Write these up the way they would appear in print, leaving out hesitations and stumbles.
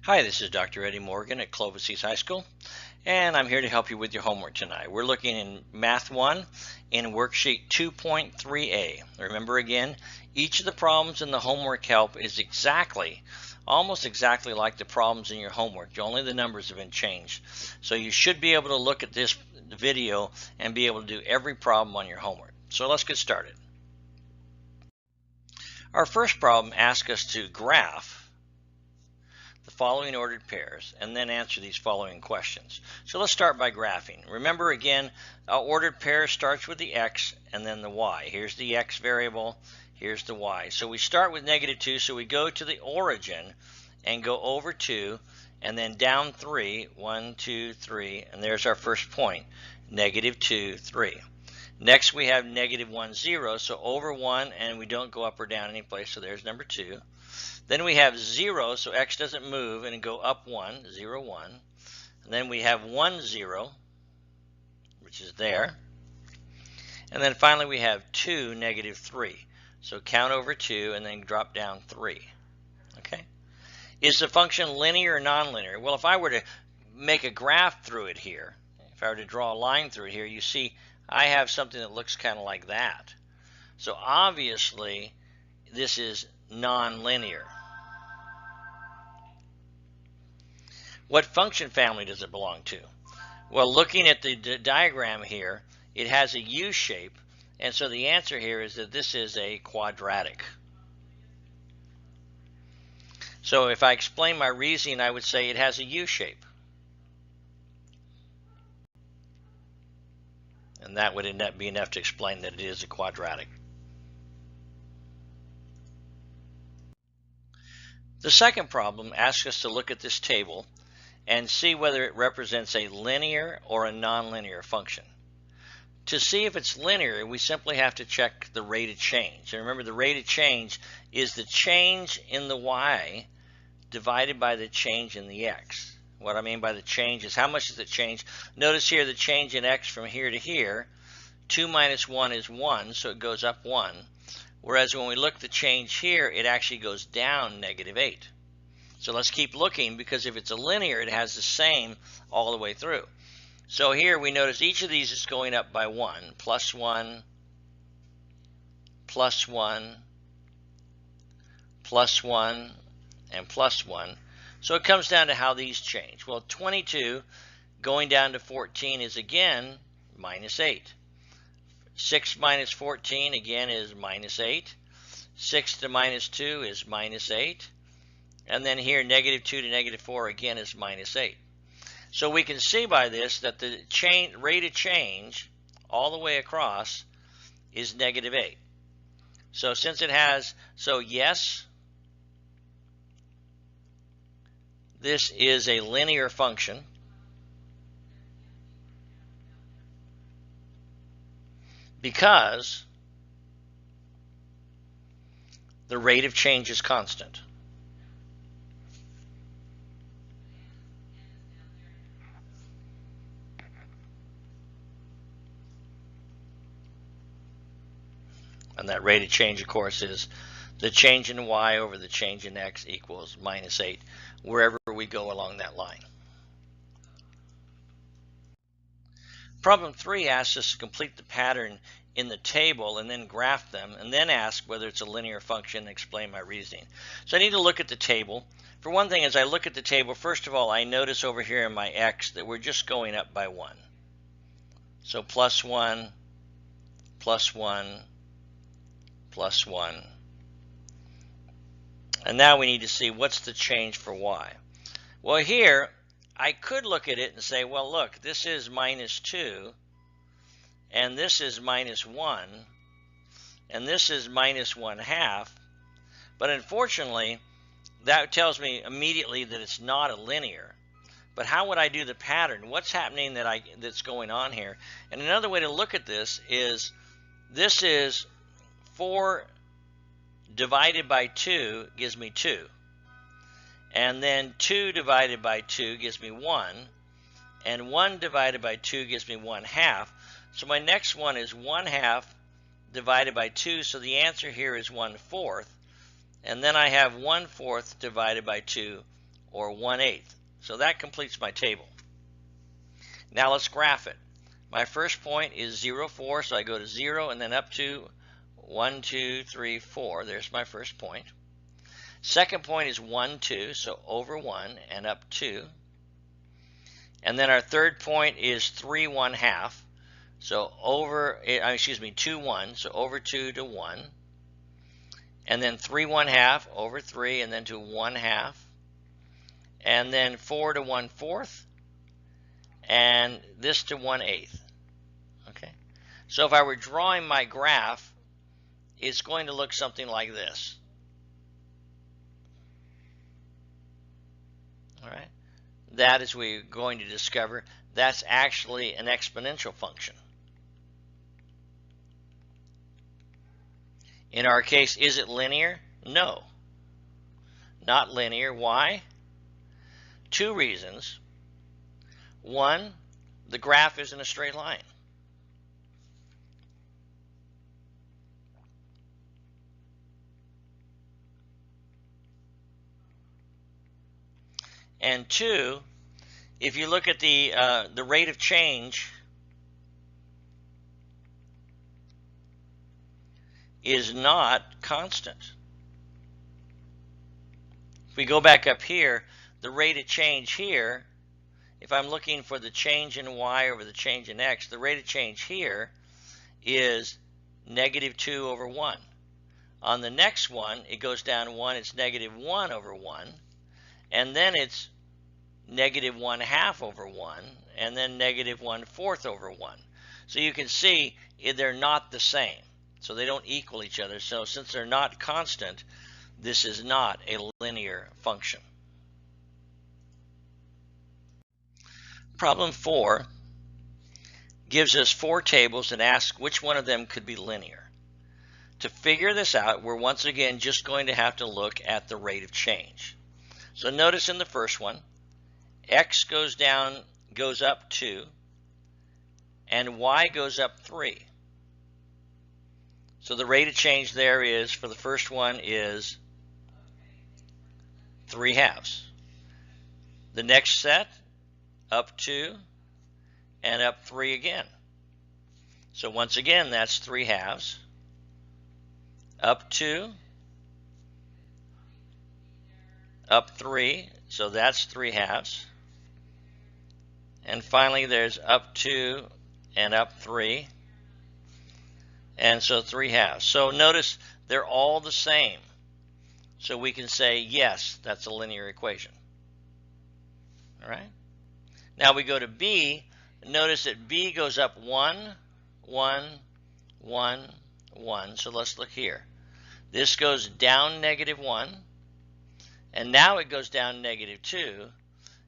Hi, this is Dr. Eddie Morgan at Clovis East High School, and I'm here to help you with your homework tonight. We're looking in Math 1 in Worksheet 2.3a. Remember again, each of the problems in the homework help is almost exactly like the problems in your homework, only the numbers have been changed. So you should be able to look at this video and be able to do every problem on your homework. So let's get started. Our first problem asks us to graph the following ordered pairs and then answer these following questions. So let's start by graphing. Remember again, ordered pair starts with the x and then the y. Here's the x variable, here's the y. So we start with -2, so we go to the origin and go over 2 and then down 3, 1, 2, 3, and there's our first point, -2, 3. Next we have -1, 0, so over 1 and we don't go up or down any place, so there's number 2. Then we have 0, so x doesn't move, and go up 1, 0, 1. And then we have 1, 0, which is there. And then finally we have 2, -3. So count over 2 and then drop down 3. Okay? Is the function linear or nonlinear? Well, if I were to make a graph through it here, if I were to draw a line through it here, you see I have something that looks kind of like that. So obviously this is nonlinear. What function family does it belong to? Well, looking at the diagram here, it has a U shape, and so the answer here is that this is a quadratic. So if I explain my reasoning, I would say it has a U shape. And that would be enough to explain that it is a quadratic. The second problem asks us to look at this table and see whether it represents a linear or a nonlinear function. To see if it's linear, we simply have to check the rate of change. And remember, the rate of change is the change in the y divided by the change in the x. What I mean by the change is how much does it change? Notice here the change in x from here to here, 2 minus 1 is 1, so it goes up 1. Whereas when we look at the change here, it actually goes down -8. So let's keep looking, because if it's a linear, it has the same all the way through. So here we notice each of these is going up by 1, plus 1, plus 1, plus 1, and plus 1. So it comes down to how these change. Well, 22 going down to 14 is again -8. 6 minus 14 again is -8. 6 to -2 is -8. And then here, -2 to -4 again is -8. So we can see by this that the rate of change all the way across is -8. So since it has, yes, this is a linear function. Because the rate of change is constant. And that rate of change, of course, is the change in y over the change in x equals -8 wherever we go along that line. Problem 3 asks us to complete the pattern in the table and then graph them, and then ask whether it's a linear function and explain my reasoning. So I need to look at the table. For one thing, as I look at the table, first of all, I notice over here in my x that we're just going up by 1. So plus 1, plus 1, plus 1. And now we need to see what's the change for y. Well, here I could look at it and say, well, look, this is -2, and this is -1, and this is -1/2. But unfortunately, that tells me immediately that it's not a linear. But how would I do the pattern? What's happening that's going on here? And another way to look at this is 4 divided by 2 gives me 2. And then 2 divided by 2 gives me 1. And 1 divided by 2 gives me 1/2. So my next one is 1/2 divided by 2. So the answer here is 1/4. And then I have 1/4 divided by 2 or 1/8. So that completes my table. Now let's graph it. My first point is 0, 4, so I go to 0 and then up to 1, 2, 3, 4. There's my first point. Second point is 1, 2, so over 1 and up 2. And then our third point is 3, 1/2. So over, 2, 1, so over 2 to 1. And then 3, 1/2 over 3 and then to 1/2. And then 4 to 1/4. And this to 1/8. Okay. So if I were drawing my graph, it's going to look something like this. All right. That, as we're going to discover, that's actually an exponential function. In our case, is it linear? No, not linear. Why? Two reasons. One, the graph isn't a straight line. And two, if you look at the rate of change is not constant. If we go back up here, the rate of change here, if I'm looking for the change in y over the change in x, the rate of change here is -2 over 1. On the next one, it goes down 1, it's -1 over 1, and then it's -1/2 over 1, and then -1/4 over 1. So you can see they're not the same. So they don't equal each other. So since they're not constant, this is not a linear function. Problem 4 gives us 4 tables and asks which one of them could be linear. To figure this out, we're once again just going to have to look at the rate of change. So notice in the first one, x goes up 2, and y goes up 3. So the rate of change there is, for the first one, is 3/2. The next set, up 2 and up 3 again. So once again, that's 3/2. Up 2, up 3, so that's 3/2. And finally, there's up 2 and up 3. And so 3/2. So notice they're all the same. So we can say, yes, that's a linear equation. All right. Now we go to B. Notice that B goes up 1, 1, 1, 1. So let's look here. This goes down -1. And now it goes down -2.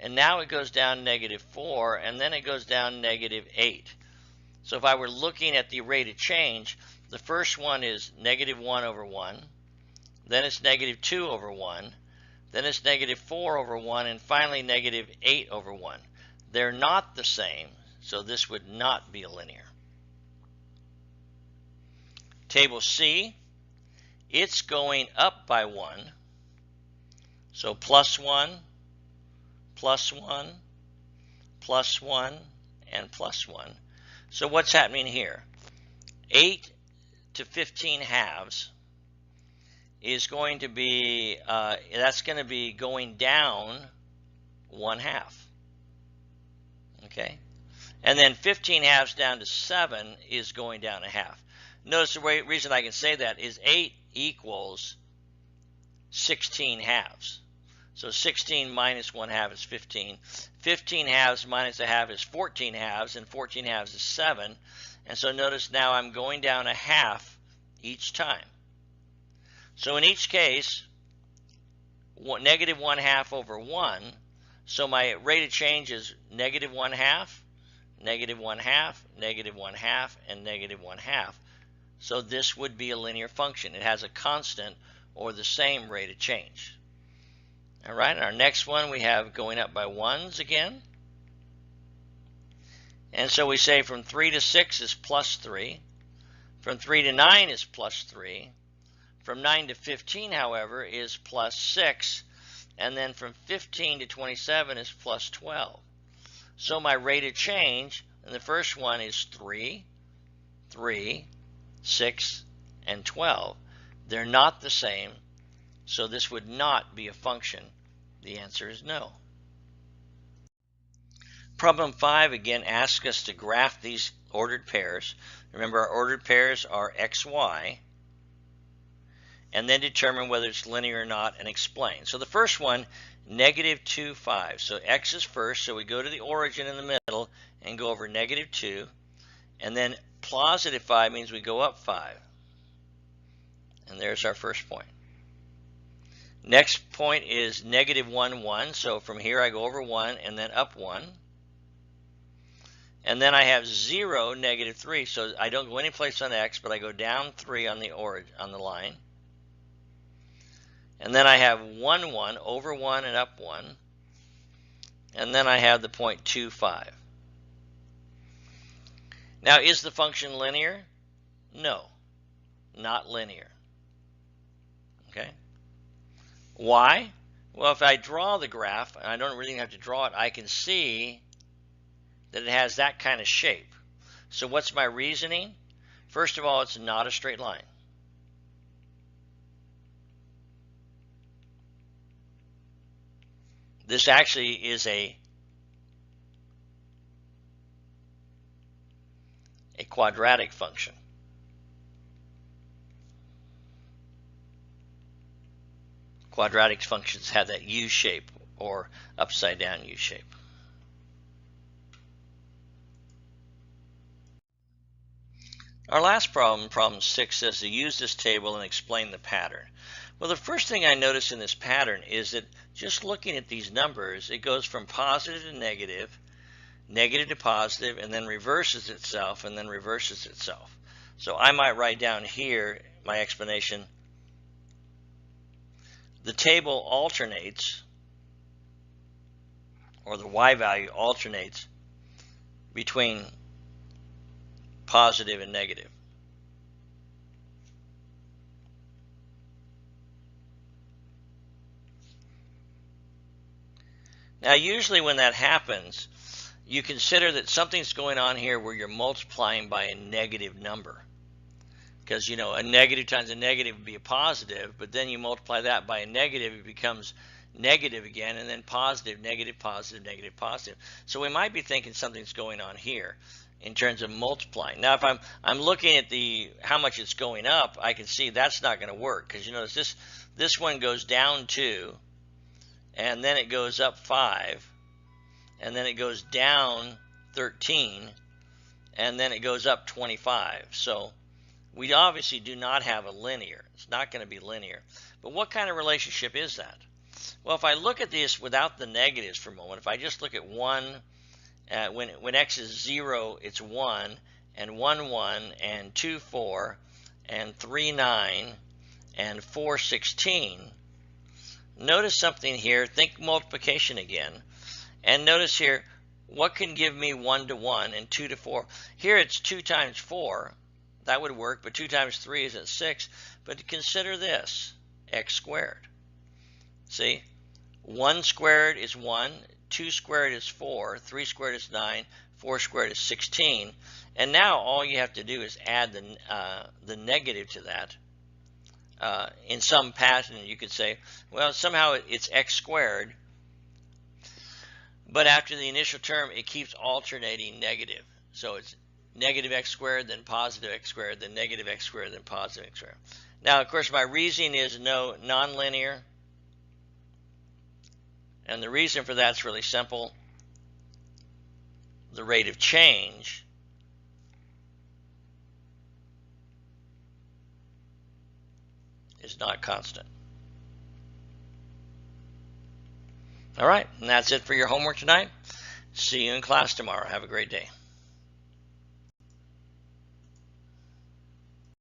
And now it goes down -4. And then it goes down -8. So if I were looking at the rate of change, the first one is -1 over 1, then it's -2 over 1, then it's -4 over 1, and finally -8 over 1. They're not the same, so this would not be a linear. Table C, it's going up by 1, so +1, +1, +1, and +1. So what's happening here? 8 to 15/2 is going to be, that's going to be going down 1/2. Okay? And then 15/2 down to 7 is going down 1/2. Notice the reason I can say that is 8 equals 16/2. So 16 minus 1/2 is 15. 15/2 minus 1/2 is 14/2, and 14/2 is 7. And so notice now I'm going down 1/2 each time. So in each case, -1/2 over 1. So my rate of change is -1/2, -1/2, -1/2, and -1/2. So this would be a linear function. It has a constant or the same rate of change. All right, our next one we have going up by 1s again. And so we say from 3 to 6 is +3. From 3 to 9 is +3. From 9 to 15, however, is +6. and then from 15 to 27 is plus 12. So my rate of change in the first one is 3, 3, 6, and 12. They're not the same, so this would not be a function. The answer is no. Problem 5 again asks us to graph these ordered pairs. Remember, our ordered pairs are x, y, and then determine whether it's linear or not and explain. So the first one, negative 2, 5. So x is first, so we go to the origin in the middle and go over negative 2. And then positive 5 means we go up 5. And there's our first point. Next point is negative 1, 1. So from here I go over 1 and then up 1. And then I have 0, negative 3. So I don't go any place on x, but I go down 3 on the origin, on the line. And then I have 1, 1, over 1 and up 1. And then I have the point 2, 5. Now, is the function linear? No, not linear. Okay. Why? Well, if I draw the graph, and I don't really have to draw it, I can see that it has that kind of shape. So what's my reasoning? First of all, it's not a straight line. This actually is a quadratic function. Quadratic functions have that U shape or upside down U shape. Our last problem, problem 6, says to use this table and explain the pattern. Well, the first thing I notice in this pattern is that just looking at these numbers, it goes from positive to negative, negative to positive, and then reverses itself, and then reverses itself. So I might write down here my explanation. The table alternates, or the y value alternates between positive and negative. Now, usually when that happens, you consider that something's going on here where you're multiplying by a negative number. Because, you know, a negative times a negative would be a positive, but then you multiply that by a negative, it becomes negative again, and then positive, negative, positive, negative, positive. So we might be thinking something's going on here in terms of multiplying. Now, if I'm looking at how much it's going up, I can see that's not going to work, because you notice this one goes down 2, and then it goes up 5, and then it goes down 13, and then it goes up 25. So we obviously do not have a linear. It's not going to be linear. But what kind of relationship is that? Well, if I look at this without the negatives for a moment, if I just look at 1, when x is 0, it's 1, and 1, 1, and 2, 4, and 3, 9, and 4, 16. Notice something here. Think multiplication again. And notice here, what can give me 1 to 1 and 2 to 4? Here it's 2 times 4. That would work, but 2 times 3 is at 6. But consider this, x squared. See, 1 squared is 1, 2 squared is 4, 3 squared is 9, 4 squared is 16. And now all you have to do is add the negative to that. In some pattern, you could say, well, somehow it's x squared, but after the initial term, it keeps alternating negative. So it's negative x squared, then positive x squared, then negative x squared, then positive x squared. Now, of course, my reasoning is no, nonlinear. And the reason for that's really simple. The rate of change is not constant. All right, and that's it for your homework tonight. See you in class tomorrow. Have a great day.